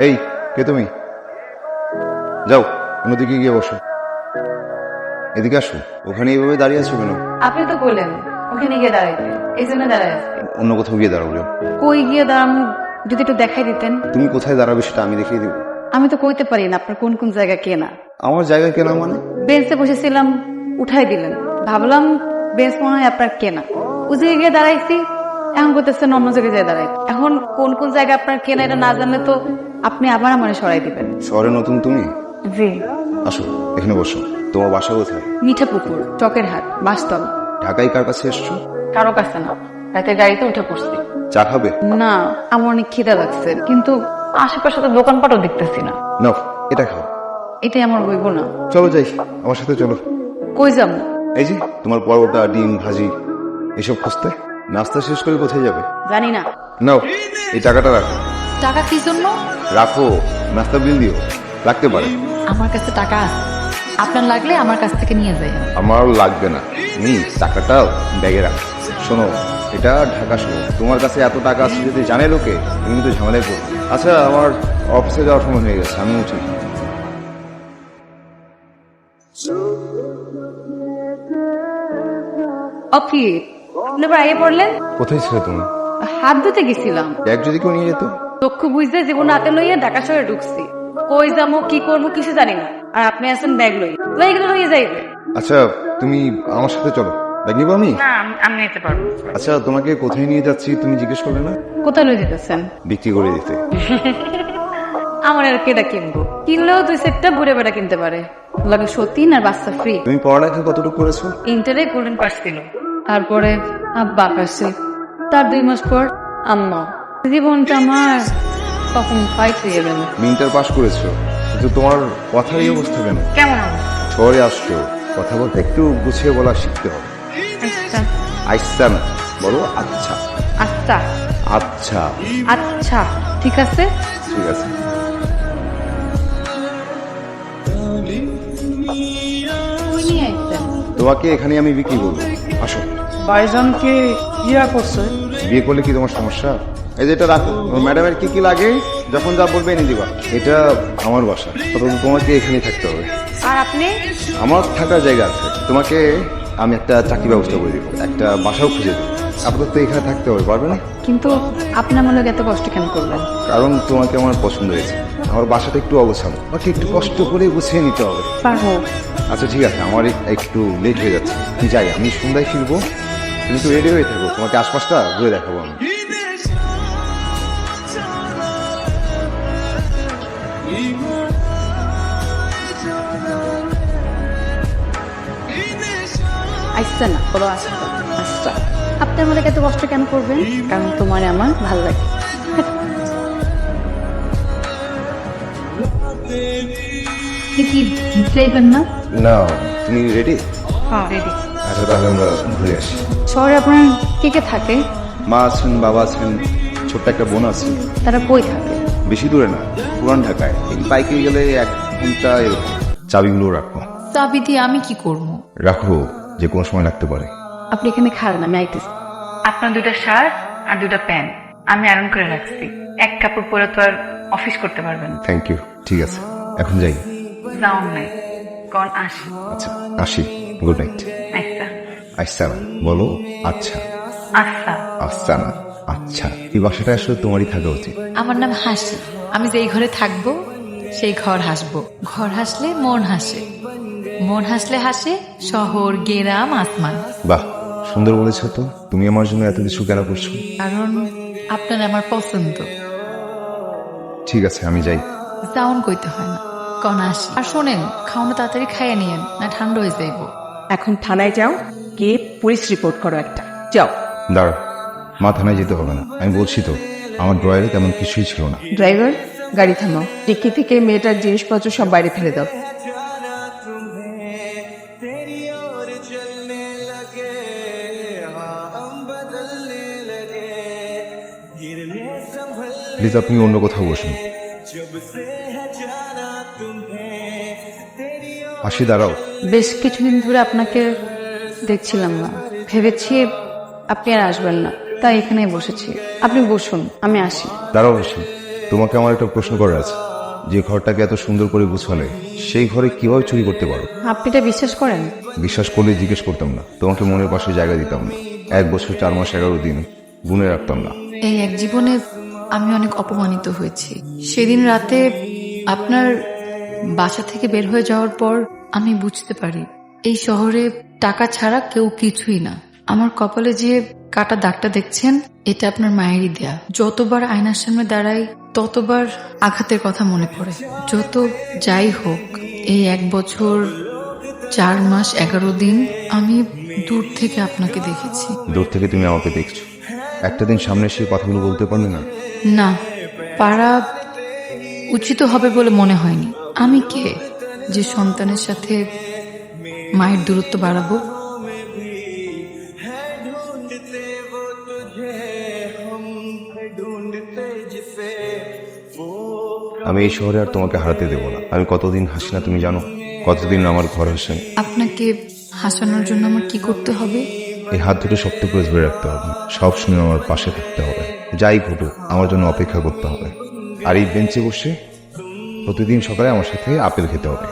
এই, কে তুমি? যাও অন্যদিকে গিয়ে বসো। এদিকে আসো। ওখানে এইভাবে দাঁড়িয়ে আছো কেন? আপনি তো বললেন ওখানে গিয়ে দাঁড়াইতে, এই জন্য দাঁড়ায় আছি। অন্য কোথাও গিয়ে দাঁড়াবো। যাও। কই গিয়ে দাঁড়ানো যদি একটু দেখাই দিতেন। তুমি কোথায় দাঁড়াবে সেটা আমি দেখিয়ে দিব। আমি তো কইতে পারি না আপনার কোন কোন জায়গা কেনা। আমার জায়গা কেনা মানে? বেঞ্চে বসেছিলাম, উঠাই দিলেন, ভাবলাম বেঞ্চ মনে হয় আপনার কেনা। ওই জায়গায় গিয়ে দাঁড়াইছি, এখন করতেছেন অন্য জায়গায় যেয়ে দাঁড়াই। এখন কোন কোন জায়গা আপনার কেনা এটা না জানলে তো আপনি আবার আমার সরাই দিবেন। শহরে নতুন তুমি? জি। আসো এখানে বসো। তোমার বাসা কোথায়? মিঠাপুকুর, চকের হাট, বাসতলা। ঢাকায় কার কাছে এসছো? কারো কাছে না, রাতে গাড়িতে উঠে পড়ছি। চা খাবে? না, আমার অনেক খিদা লাগছে, কিন্তু আশেপাশে তো দোকানপাটও দেখতেছি না। নাও এটা খাও। এটাই আমার হইব না। চলো যাই, আমার সাথে চলো। কই যাবো? এই যে তোমার পরোটা, ডিম ভাজি এসব খুঁজতে। নাস্তা শেষ করে কোথায় যাবে? জানি না। নাও এই টাকাটা রাখো। টাকা কি জন্য? রাখো, নাস্তা বিল দিও, লাগতে পারে। আমার কাছে টাকা আছে, আপনার লাগলে আমার কাছ থেকে নিয়ে যাই। আমার লাগবে না, তুমি টাকাটা ব্যাগে রাখো। শোনো, এটা ঢাকা শহর, তোমার কাছে এত টাকা আছে যদি জানে লোকে, তুমি কিন্তু ঝামেলায় পড়বে। আচ্ছা, আমার অফিসে যাওয়ার সময় হয়ে গেছে, আমি উঠি। অফিস এবার আগে পড়লেন? কোথায় ছিলে তুমি? হাত ধুতে গেছিলাম। ব্যাগ যদি কেউ নিয়ে যেত? চক্ষু বুঝতে জীবন হাতে লইয়া ঢাকা শহরে ঢুকছি। কই যাবো কি করবো কিছু জানি না, আর আপনি আছেন ব্যাগ লই গেলে লইয়ে যাইবে। আচ্ছা, তুমি আমার সাথে চলো। ব্যাগ নিবো আমি? না, আমি নিতে পারবো। আচ্ছা, তোমাকে কোথায় নিয়ে যাচ্ছি তুমি জিজ্ঞেস করলে না? কোথায় লই দিতেছেন? বিক্রি করে দিতে। আমার আর কেটা কিনবো, কিনলেও দুই সেটটা ঘুরে বেড়া কিনতে পারে, লাগে সতীন আর বাচ্চা ফ্রি। তুমি পড়ালেখা কতটুকু করেছো? ইন্টারে গোল্ডেন পাস ছিল, তারপরে আব্বা আসছে, তার 2 মাস পর আম্মা। জীবনটা আমার তখন ফাইট হয়ে গেল। ইন্টার পাস করেছো, কিন্তু তোমার কথার এই অবস্থা কেন? কেমন? শহরে আসছো, কথা বলতে একটু গুছিয়ে বলা শিখতে হবে। আচ্ছা আচ্ছা না, বলো আচ্ছা। আচ্ছা আচ্ছা আচ্ছা, ঠিক আছে। ঠিক আছে। কই নিয়ে আইছেন? তোমাকে এখানে আমি বিক্রি করবো, আসো। ভাইজানকে ইয়া করছে। বিয়ে করলে কি তোমার সমস্যা? এই যে এটা রাখো, ম্যাডামের কি কি লাগে যখন যা বলবে এনে দিবা। এটা আমার বাসা, অথচ তোমাকে এখানেই থাকতে হবে। আর আপনি? আমার থাকার জায়গা আছে, তোমাকে আমি একটা চাকরি ব্যবস্থা করে দিব, একটা বাসাও খুঁজে দেবো। আপাতত এখানে থাকতে হবে, পারবে না? কিন্তু আপনি আমার লোক এত কষ্ট কেন করলেন? কারণ তোমাকে আমার পছন্দ হয়েছে। আমার বাসাটা একটু অগোছালো, আমাকে একটু কষ্ট করে গুছিয়ে নিতে হবে। পারবো। আচ্ছা ঠিক আছে, আমার একটু লেট হয়ে যাচ্ছে, আমি যাই। আমি সন্ধ্যায় ফিরবো, তুমি একটু রেডি হয়ে থাকো, তোমাকে আশপাশটা ঘুরে দেখাবো আমি। আসছে না, বলো আসছে। আচ্ছা, আপনি আমার এত কষ্ট কেন করবেন? কারণ তোমার আমার ভাল লাগে। কি চাইবেন না? না, তুমি রেডি? হ্যাঁ রেডি। আচ্ছা তাহলে আমরা ঘুরে আসি। শহরে আপনার কে কে থাকে? মা আছেন, বাবা আছেন, ছোট্ট একটা বোন আছে। তারা কই থাকে? বেশি দূরে না, পুরান ঢাকায়। এই পাইকারি গেলে 1 ঘন্টা এরকম। চাবিগুলো রাখো। চাবি দিয়ে আমি কি করবো? রাখো, যে কোনো সময় লাগতে পারে। আপনি এখানে খাড়ান, আমি আইতেছি। আপনার 2টা শার্ট আর 2টা প্যান্ট আমি আয়রন করে রাখছি। এক কাপড় পরে তো আর অফিস করতে পারবেন। Thank you. ঠিক আছে, এখন যাই। যাও নাই, কোন আসি। আচ্ছা আসি, গুড নাইট। আচ্ছা আচ্ছা না, বলো আচ্ছা। আচ্ছা। আচ্ছা না, আচ্ছা। এই বাসাটা আসলে তোমারই থাকা উচিত। আমার নাম হাসি, আমি যেই ঘরে থাকবো সেই ঘর হাসবো। ঘর হাসলে মন হাসে, মন হাসলে হাসে শহর, গ্রাম, আসমান। বাহ, সুন্দর বলেছো তো। তুমি আমার জন্য এত কিছু কেন করছো? কারণ আপনার আমার পছন্দ। ঠিক আছে, আমি যাই। যাওন কইতে হয় না, কন আসি। আর শোনেন, খাওয়ানো তাড়াতাড়ি খাইয়ে নিয়েন, না ঠান্ডা হয়ে যাইব। এখন থানায় যাও, গিয়ে পুলিশ রিপোর্ট করো একটা। যাও। দাঁড়া, মা থানায় যেতে হবে না, আমি বলছি তো আমার ড্রয়ারে তেমন কিছুই ছিল না। ড্রাইভার, গাড়ি থামাও। ডিক্কি থেকে মেয়েটার জিনিসপত্র সব বাইরে ফেলে দাও। প্লিজ আপনি অন্য কোথাও বসুন। আসি, দাঁড়াও। বেশ কিছুদিন ধরে আপনাকে দেখছিলাম না, ভেবেছি আপনি আর আসবেন না, তাই এখানেই বসেছি। আপনি বসুন, আমি আসি। দাঁড়াও, বসি। তোমাকে আমার একটা প্রশ্ন করার আছে, যে ঘরটাকে এত সুন্দর করে গুছালে সেই ঘরে কিভাবে চুরি করতে পারো? আপনি এটা বিশ্বাস করেন? বিশ্বাস করলে জিজ্ঞেস করতাম না, তোমাকে মনের পাশে জায়গা দিতাম না, 1 বছর 4 মাস 11 দিন গুনে রাখতাম না। এই এক জীবনে আমি অনেক অপমানিত হয়েছি। সেদিন রাতে আপনার বাসা থেকে বের হয়ে যাওয়ার পর আমি বুঝতে পারি এই শহরে টাকা ছাড়া কেউ কিছুই না। আমার কপালে যে কাটা দাগটা দেখছেন, এটা আপনার মায়েরই দেয়া। যতবার আয়নার সামনে দাঁড়াই ততবার আঘাতের কথা মনে পড়ে। যত যাই হোক, এই 1 বছর 4 মাস 11 দিন আমি দূর থেকে আপনাকে দেখেছি। দূর থেকে তুমি আমাকে দেখছো, একটা দিন সামনে এসে কথাগুলো বলতে পারলে না? না, পারা উচিত হবে বলে মনে হয়নি। আমি কে যে সন্তানের সাথে মায়ের দূরত্ব বাড়াবো? আমি এই শহরে আর তোমাকে হারাতে দেবো না। আমি কতদিন হাসি না তুমি জানো? কতদিন আমার ঘর হাসেন। আপনাকে হাসানোর জন্য আমার কি করতে হবে? এই হাত দুটো শক্ত করে ধরে রাখতে হবে, সব সময় আমার পাশে থাকতে হবে, যাই ঘটুক আমার জন্য অপেক্ষা করতে হবে। আর এই বেঞ্চে বসে প্রতিদিন সকালে আমার সাথে আপেল খেতে হবে।